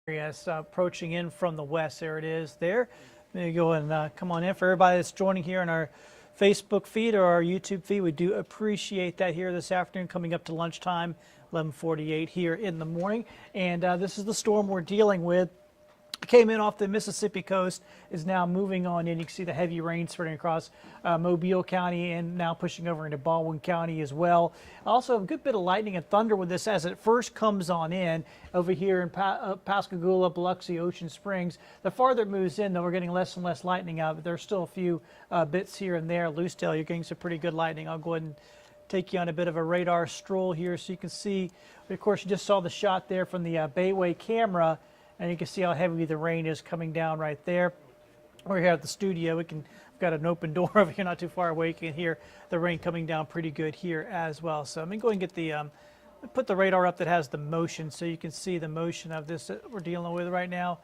Yes, approaching in from the west. There it is there. There you go, and come on in. For everybody that's joining here on our Facebook feed or our YouTube feed, we do appreciate that here this afternoon, coming up to lunchtime, 11:48 here in the morning. And this is the storm we're dealing with. Came in off the Mississippi coast, is now moving on in. You can see the heavy rain spreading across Mobile County and now pushing over into Baldwin County as well. Also a good bit of lightning and thunder with this as it first comes on in over here in Pascagoula, Biloxi, Ocean Springs. The farther it moves in, though, we're getting less and less lightning out, but there's still a few bits here and there. Lucedale, you're getting some pretty good lightning. I'll go ahead and take you on a bit of a radar stroll here so you can see. Of course, you just saw the shot there from the Bayway camera. And you can see how heavy the rain is coming down right there. We're here at the studio. We've got an open door over here, not too far away. You can hear the rain coming down pretty good here as well. So let me go ahead and get the put the radar up that has the motion, so you can see the motion of this that we're dealing with right now.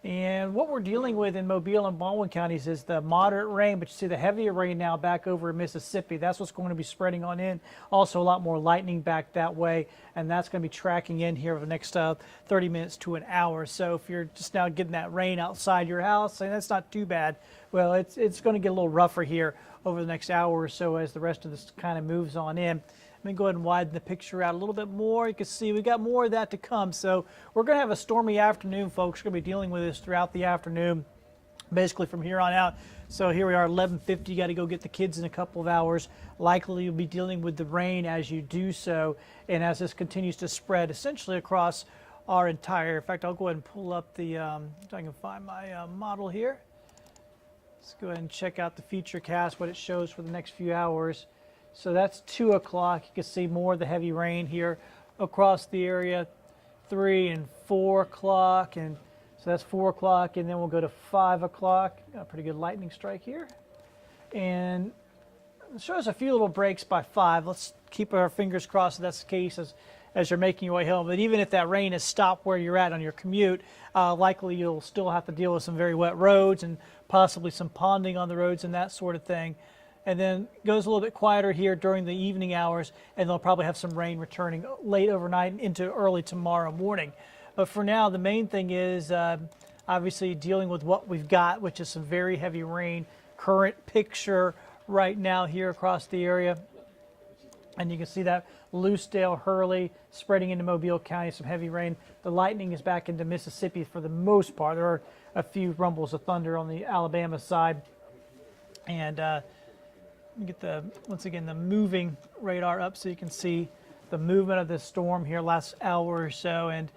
And what we're dealing with in Mobile and Baldwin counties is the moderate rain, but you see the heavier rain now back over in Mississippi. That's what's going to be spreading on in. Also a lot more lightning back that way, and that's going to be tracking in here over the next 30 minutes to an hour. So if you're just now getting that rain outside your house, and that's not too bad. Well, it's going to get a little rougher here over the next hour or so as the rest of this kind of moves on in. Let me go ahead and widen the picture out a little bit more. You can see we got more of that to come. So we're going to have a stormy afternoon, folks. We're going to be dealing with this throughout the afternoon, basically from here on out. So here we are, 11:50. You got to go get the kids in a couple of hours. Likely you'll be dealing with the rain as you do so, and as this continues to spread essentially across our entire. In fact, I'll go ahead and pull up the. If I can find my model here. Let's go ahead and check out the futurecast, what it shows for the next few hours. So that's 2 o'clock. You can see more of the heavy rain here across the area, 3 and 4 o'clock. And so that's 4 o'clock, and then we'll go to 5 o'clock. Got a pretty good lightning strike here. And it shows a few little breaks by 5. Let's keep our fingers crossed that that's the case as you're making your way home. But even if that rain has stopped where you're at on your commute, likely you'll still have to deal with some very wet roads and possibly some ponding on the roads and that sort of thing. And then goes a little bit quieter here during the evening hours, and they'll probably have some rain returning late overnight into early tomorrow morning. But for now, the main thing is obviously dealing with what we've got, which is some very heavy rain. Current picture right now here across the area. And you can see that Lucedale, Hurley, spreading into Mobile County, some heavy rain. The lightning is back into Mississippi for the most part. There are a few rumbles of thunder on the Alabama side. And get once again the moving radar up so you can see the movement of this storm here last hour or so, and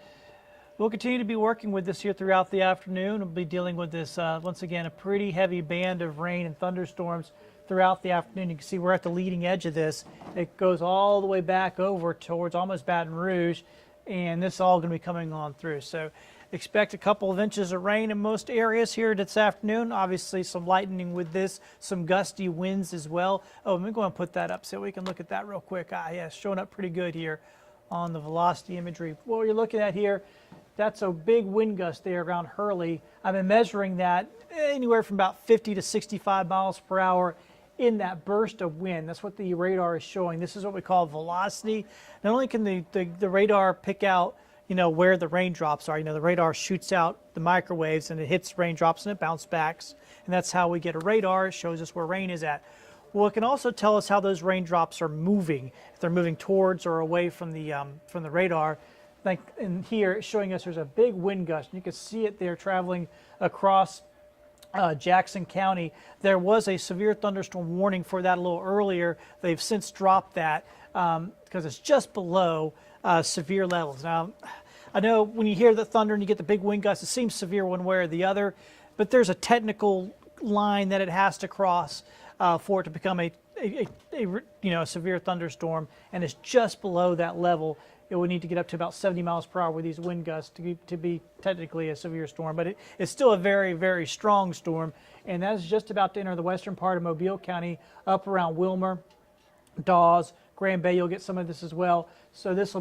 we'll continue to be working with this here throughout the afternoon. We'll be dealing with this once again a pretty heavy band of rain and thunderstorms throughout the afternoon. You can see we're at the leading edge of this. It goes all the way back over towards almost Baton Rouge, and this is all going to be coming on through. So expect a couple of inches of rain in most areas here this afternoon. Obviously some lightning with this, some gusty winds as well. Oh, let me go and put that up so we can look at that real quick. Yeah, it's showing up pretty good here on the velocity imagery. What you're looking at here, that's a big wind gust there around Hurley. I've been measuring that anywhere from about 50 to 65 miles per hour in that burst of wind. That's what the radar is showing. This is what we call velocity. Not only can the radar pick out where the raindrops are. The radar shoots out the microwaves and it hits raindrops and it bounces back. And that's how we get a radar. It shows us where rain is at. Well, it can also tell us how those raindrops are moving. If they're moving towards or away from the radar. Like in here, it's showing us there's a big wind gust. You can see it there traveling across Jackson County. There was a severe thunderstorm warning for that a little earlier. They've since dropped that because it's just below severe levels. Now, I know when you hear the thunder and you get the big wind gusts, it seems severe one way or the other, but there's a technical line that it has to cross for it to become a severe thunderstorm, and it's just below that level. It would need to get up to about 70 miles per hour with these wind gusts to be technically a severe storm, but it's still a very, very strong storm, and that's just about to enter the western part of Mobile County, up around Wilmer, Dawes, Grand Bay. You'll get some of this as well. So that's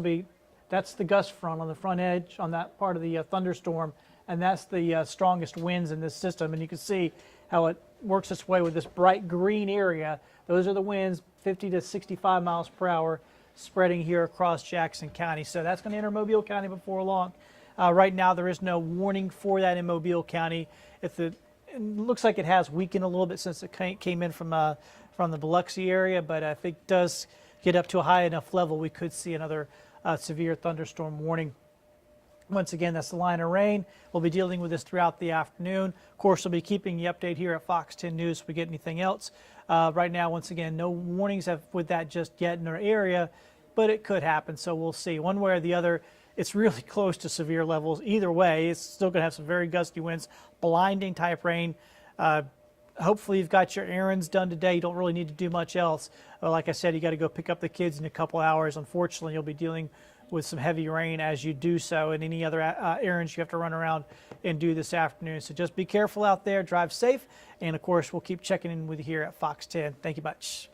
the gust front on the front edge on that part of the thunderstorm, and that's the strongest winds in this system. And you can see how it works its way with this bright green area. Those are the winds, 50 to 65 miles per hour, spreading here across Jackson County. So that's going to enter Mobile County before long. Right now, there is no warning for that in Mobile County. It looks like it has weakened a little bit since it came in from the Biloxi area, but if it does get up to a high enough level, we could see another severe thunderstorm warning. Once again, that's the line of rain. We'll be dealing with this throughout the afternoon. Of course, we'll be keeping you updated here at Fox 10 News if we get anything else. Right now, once again, no warnings with that just yet in our area, but it could happen, so we'll see. One way or the other, it's really close to severe levels. Either way, it's still going to have some very gusty winds, blinding type rain. Hopefully you've got your errands done today. You don't really need to do much else. Like I said, you got to go pick up the kids in a couple hours. Unfortunately, you'll be dealing with some heavy rain as you do so, and any other errands you have to run around and do this afternoon. So just be careful out there, drive safe, and of course we'll keep checking in with you here at Fox 10. Thank you much.